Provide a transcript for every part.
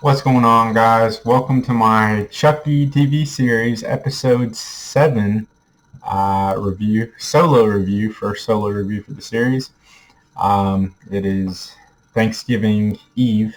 What's going on, guys? Welcome to my Chucky TV series, episode 7 first solo review for the series. It is Thanksgiving Eve,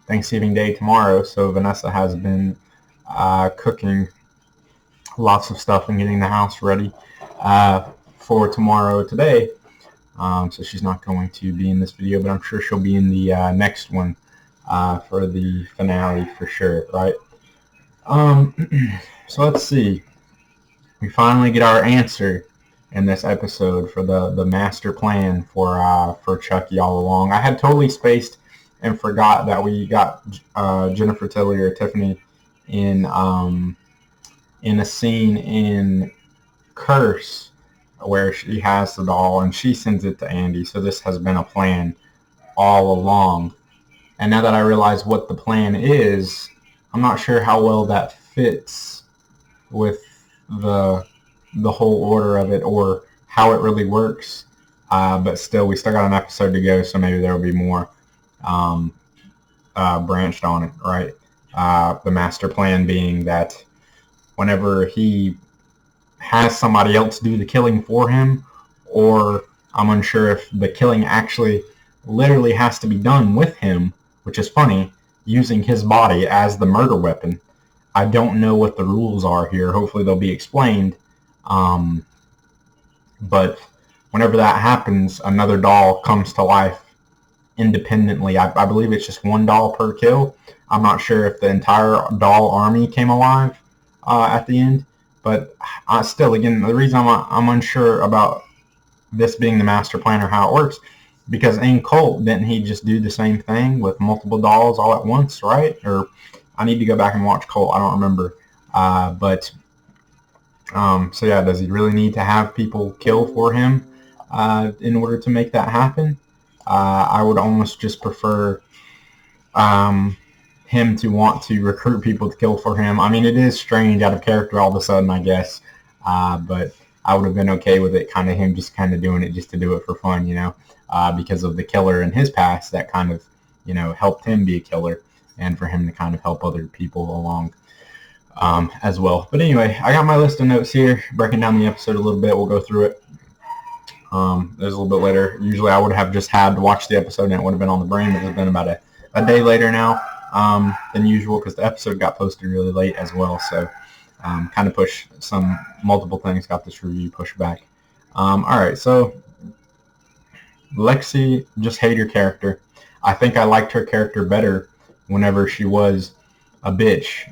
Thanksgiving Day tomorrow, so Vanessa has been cooking lots of stuff and getting the house ready for tomorrow today. So she's not going to be in this video, but I'm sure she'll be in the next one for the finale for sure, right? So let's see. We finally get our answer in this episode for the master plan for Chucky all along. I had totally spaced and forgot that we got Jennifer Tilly or Tiffany in a scene in Curse where she has the doll and she sends it to Andy. So this has been a plan all along. And now that I realize what the plan is, I'm not sure how well that fits with the whole order of it or how it really works. But still, we still got an episode to go, so maybe there will be more branched on it, right? The master plan being that whenever he has somebody else do the killing for him, or I'm unsure if the killing actually literally has to be done with him, which is funny, using his body as the murder weapon. I don't know what the rules are here. Hopefully they'll be explained. But whenever that happens, another doll comes to life independently. I believe it's just one doll per kill. I'm not sure if the entire doll army came alive at the end. But still, again, the reason I'm unsure about this being the master plan or how it works, because in Cult, didn't he just do the same thing with multiple dolls all at once, right? Or I need to go back and watch Cult. I don't remember. So yeah, does he really need to have people kill for him in order to make that happen? I would almost just prefer him to want to recruit people to kill for him. I mean, it is strange out of character all of a sudden, I guess. But I would have been okay with it, kind of him just kind of doing it just to do it for fun, because of the killer in his past that kind of, helped him be a killer and for him to kind of help other people along as well. But anyway, I got my list of notes here, breaking down the episode a little bit. We'll go through it. There's a little bit later. Usually I would have just had to watch the episode and it would have been on the brain, but it's been about a day later now than usual because the episode got posted really late as well. So kind of push multiple things, got this review pushed back. All right, so Lexi, just hate her character. I think I liked her character better whenever she was a bitch,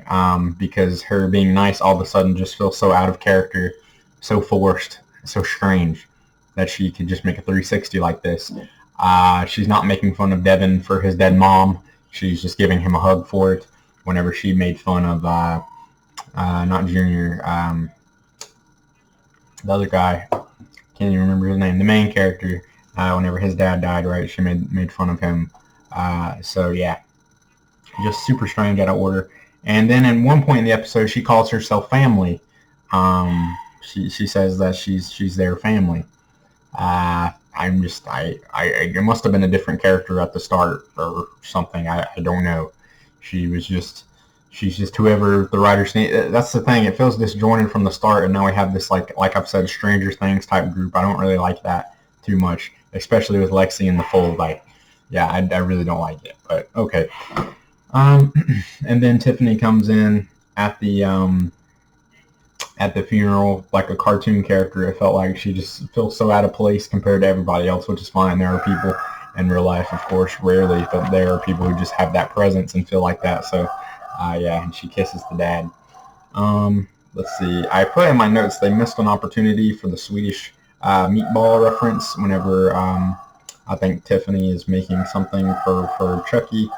because her being nice all of a sudden just feels so out of character, so forced, so strange that she could just make a 360 like this. She's not making fun of Devin for his dead mom. She's just giving him a hug for it. Whenever she made fun of not Junior, the other guy, can't even remember his name, the main character, whenever his dad died, right, she made fun of him. So yeah, just super strange, out of order. And then at one point in the episode, she calls herself family. She says that she's their family. It must have been a different character at the start or something. I don't know. She's just whoever the writers need. That's the thing. It feels disjointed from the start, and now we have this like I've said, Stranger Things type group. I don't really like that too much, especially with Lexi in the fold. I really don't like it. But okay. And then Tiffany comes in at the funeral like a cartoon character. It felt like she just feels so out of place compared to everybody else, which is fine. There are people in real life, of course, rarely, but there are people who just have that presence and feel like that. So, and she kisses the dad. Let's see. I put in my notes they missed an opportunity for the Swedish meatball reference whenever I think Tiffany is making something for Chucky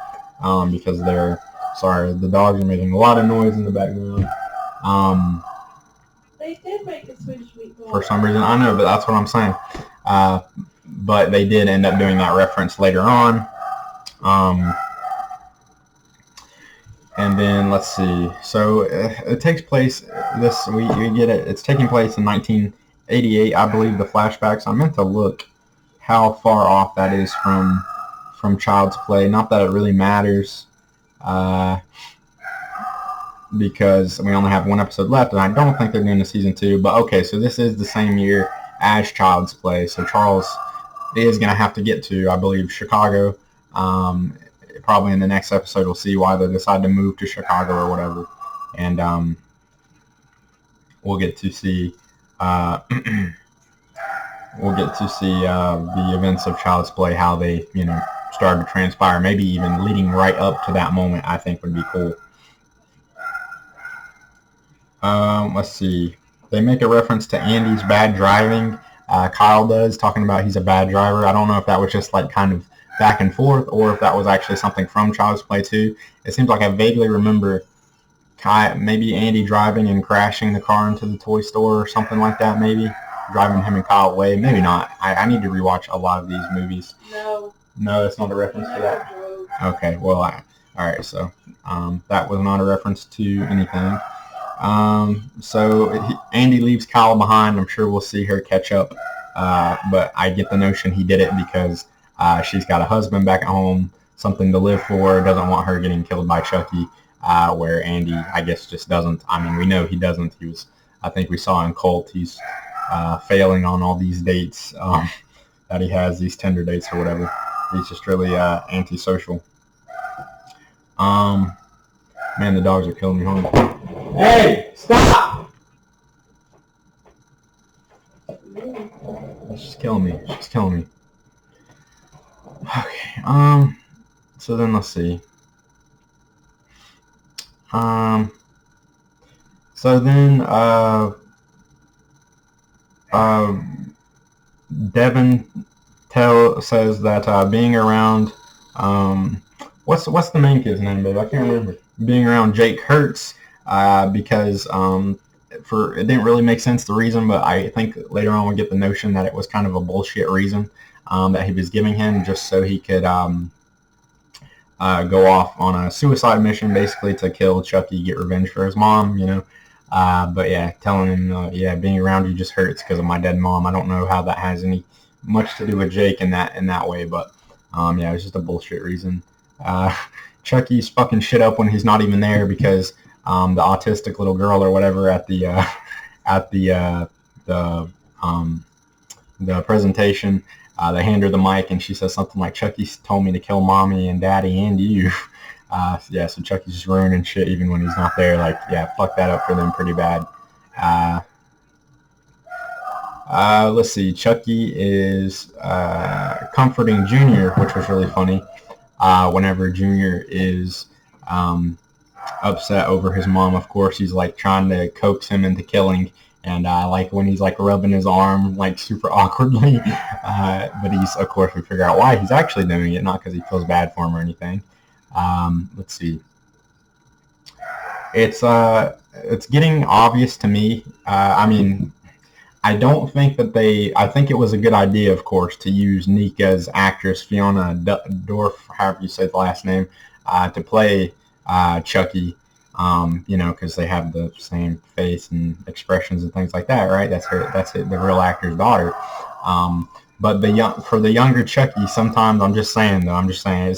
because the dogs are making a lot of noise in the background. They did make a Swedish meatball. For some reason, I know, but that's what I'm saying. But they did end up doing that reference later on. And then let's see. So it takes place we get it. It's taking place in 1988, I believe. The flashbacks. I meant to look how far off that is from Child's Play. Not that it really matters. because we only have one episode left, and I don't think they're doing a season 2. But okay, so this is the same year as Child's Play, so Charles is going to have to get to, I believe, Chicago. Probably in the next episode, we'll see why they decide to move to Chicago or whatever, and we'll get to see the events of Child's Play, how they started to transpire, maybe even leading right up to that moment. I think would be cool. Let's see. They make a reference to Andy's bad driving. Kyle does, talking about he's a bad driver. I don't know if that was just like kind of back and forth, or if that was actually something from Child's Play 2. It seems like I vaguely remember maybe Andy driving and crashing the car into the toy store or something like that, maybe. Driving him and Kyle away. Maybe not. I need to rewatch a lot of these movies. No. No, that's not a reference to that? Okay, well, alright, so that was not a reference to anything. Andy leaves Kyle behind. I'm sure we'll see her catch up, but I get the notion he did it because she's got a husband back at home, something to live for, doesn't want her getting killed by Chucky, where Andy, I guess, just doesn't. I mean, we know he doesn't. I think we saw in Cult, he's failing on all these dates that he has, these Tinder dates or whatever. He's just really antisocial. Man, the dogs are killing me home. Hey, stop! She's killing me. She's killing me. Okay. So then let's see. So then Devin says that being around what's the main kid's name, babe? I can't remember. Being around Jake hurts because it didn't really make sense, the reason, but I think later on we get the notion that it was kind of a bullshit reason that he was giving him just so he could go off on a suicide mission, basically to kill Chucky, get revenge for his mom, but yeah, telling him, being around you just hurts because of my dead mom. I don't know how that has any much to do with Jake in that way, but it was just a bullshit reason. Chucky's fucking shit up when he's not even there because the autistic little girl or whatever at the presentation, they hand her the mic and she says something like, "Chucky's told me to kill mommy and daddy and you." So Chucky's just ruining shit even when he's not there. Like, fuck that up for them pretty bad. Let's see. Chucky is comforting Junior, which was really funny. Whenever Junior is upset over his mom, of course, he's like trying to coax him into killing. And like when he's like rubbing his arm like super awkwardly, but he's, of course, we figure out why he's actually doing it, not because he feels bad for him or anything. Let's see. It's getting obvious to me. I mean, I don't think that I think it was a good idea, of course, to use Nika's actress, Fiona Dorff, however you say the last name, to play Chucky, because they have the same face and expressions and things like that, right? That's the real actor's daughter. But for the younger Chucky, sometimes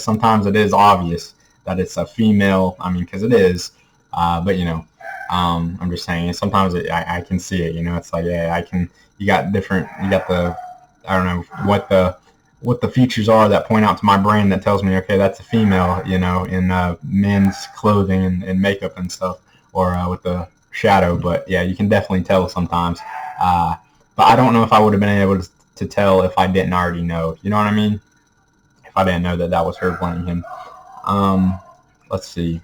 sometimes it is obvious that it's a female. I mean, because it is, but I'm just saying, sometimes I can see it, it's like, you got the, I don't know what the features are that point out to my brain that tells me, okay, that's a female, in men's clothing and makeup and stuff, or with the shadow, but yeah, you can definitely tell sometimes, but I don't know if I would have been able to tell if I didn't already know, you know what I mean? If I didn't know that was her playing him. Let's see.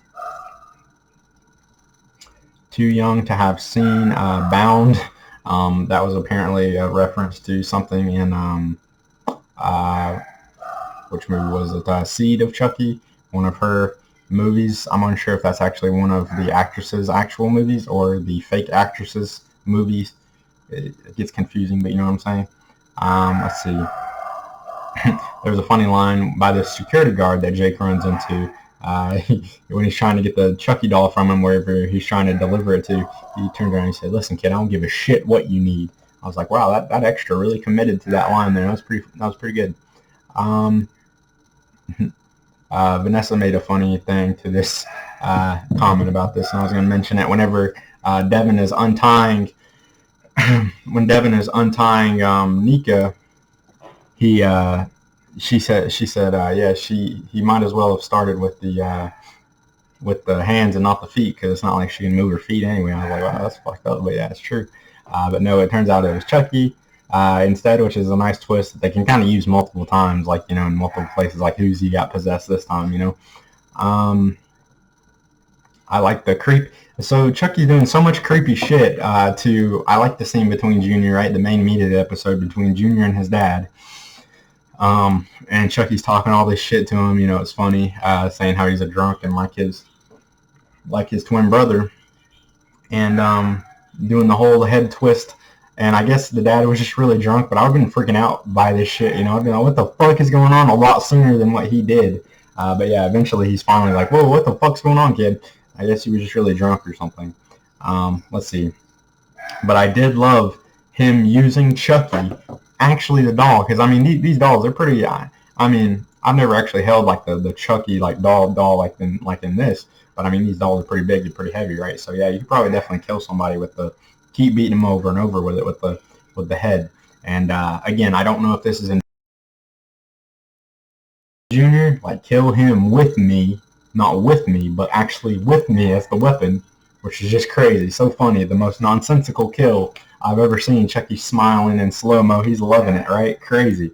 Too young to have seen Bound. That was apparently a reference to something in which movie was it? Seed of Chucky, one of her movies. I'm unsure if that's actually one of the actress's actual movies or the fake actress's movies. It gets confusing, but you know what I'm saying. Let's see. There's a funny line by this security guard that Jake runs into. When he's trying to get the Chucky doll from him, wherever he's trying to deliver it to, he turns around and he said, "Listen, kid, I don't give a shit what you need." I was like, wow, that extra really committed to that line there. That was pretty good. Vanessa made a funny thing to this comment about this, and I was going to mention it whenever Devin is untying Nika. She said yeah, he might as well have started with the hands and not the feet, because it's not like she can move her feet anyway. I was like, wow, that's fucked up, but yeah, it's true. But no, it turns out it was Chucky instead, which is a nice twist that they can kind of use multiple times, like, you know, in multiple places, like who's he got possessed this time, you know. I like the creep. So Chucky's doing so much creepy shit. I like the scene between Junior, right, the main meat of the episode between Junior and his dad. And Chucky's talking all this shit to him. You know, it's funny, saying how he's a drunk and like his twin brother, and doing the whole head twist. And I guess the dad was just really drunk, but I've been freaking out by this shit. You know, I've been like, what the fuck is going on, a lot sooner than what he did. But yeah, eventually he's finally like, whoa, what the fuck's going on, kid? I guess he was just really drunk or something. Let's see. But I did love him using Chucky, actually the doll, because I mean these dolls are pretty. I mean, I've never actually held like the Chucky like doll like in this, but I mean these dolls are pretty big and pretty heavy, right? So yeah, you could probably definitely kill somebody with the keep beating them over and over with it with the head. And again, I don't know if this is in Junior, like kill him with me, not with me, but actually with me as the weapon, which is just crazy, so funny, the most nonsensical kill I've ever seen. Chucky smiling in slow-mo, he's loving it, right? Crazy.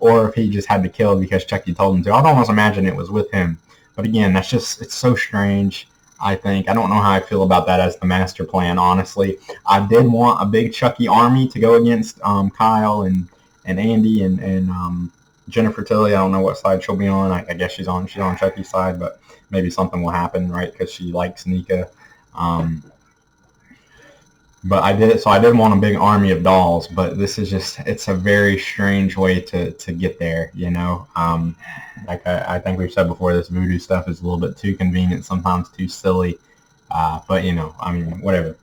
Or if he just had to kill because Chucky told him to. I'd almost imagine it was with him. But again, that's just, it's so strange, I think. I don't know how I feel about that as the master plan, honestly. I did want a big Chucky army to go against Kyle and Andy and Jennifer Tilly. I don't know what side she'll be on. I guess she's on Chucky's side, but maybe something will happen, right? Because she likes Nika. But I did want a big army of dolls, but this is just, it's a very strange way to get there, you know. Like I think we've said before, this voodoo stuff is a little bit too convenient, sometimes too silly. But you know, I mean, whatever.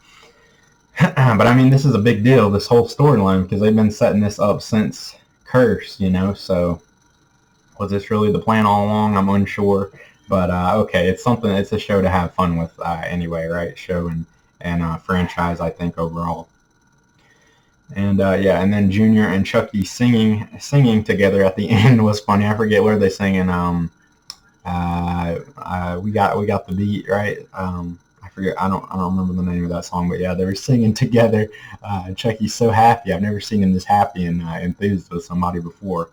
But I mean, this is a big deal, this whole storyline, because they've been setting this up since Curse, you know. So was this really the plan all along? I'm unsure. But okay, it's something. It's a show to have fun with anyway, right? Show and franchise, I think, overall. And yeah, and then Junior and Chucky singing together at the end was funny. I forget where they singing. We got the beat, right? I forget. I don't remember the name of that song, but yeah, they were singing together. Chucky's so happy. I've never seen him this happy and enthused with somebody before.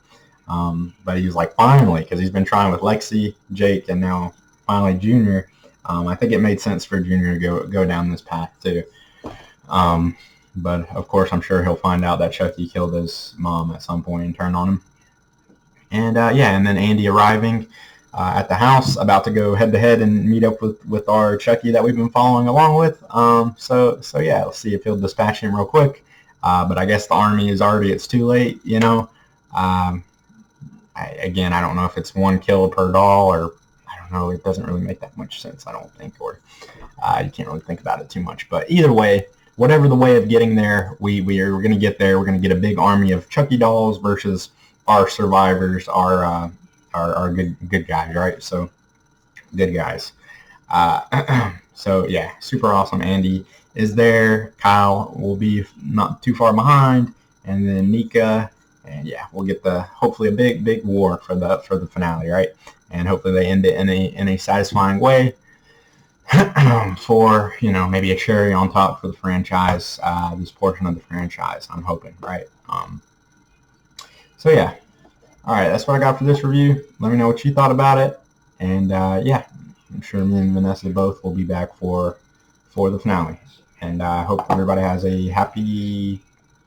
But he was like, finally, because he's been trying with Lexi, Jake, and now finally Junior. I think it made sense for Junior to go down this path too. But of course, I'm sure he'll find out that Chucky killed his mom at some point and turn on him. And yeah, and then Andy arriving at the house, about to go head to head and meet up with our Chucky that we've been following along with. So yeah, let's see if he'll dispatch him real quick. But I guess the army is already, it's too late, you know. Again, I don't know if it's one kill per doll, or I don't know. It doesn't really make that much sense, I don't think, or you can't really think about it too much. But either way, whatever the way of getting there, we're going to get there. We're going to get a big army of Chucky dolls versus our survivors, our good guys, right? So good guys. So yeah, super awesome. Andy is there. Kyle will be not too far behind, and then Nika. And yeah, we'll get hopefully a big war for the finale, right? And hopefully they end it in a satisfying way for, you know, maybe a cherry on top for the franchise, this portion of the franchise, I'm hoping, right? So yeah, all right, that's what I got for this review. Let me know what you thought about it, and yeah, I'm sure me and Vanessa both will be back for the finale. And I hope everybody has a happy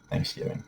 Thanksgiving.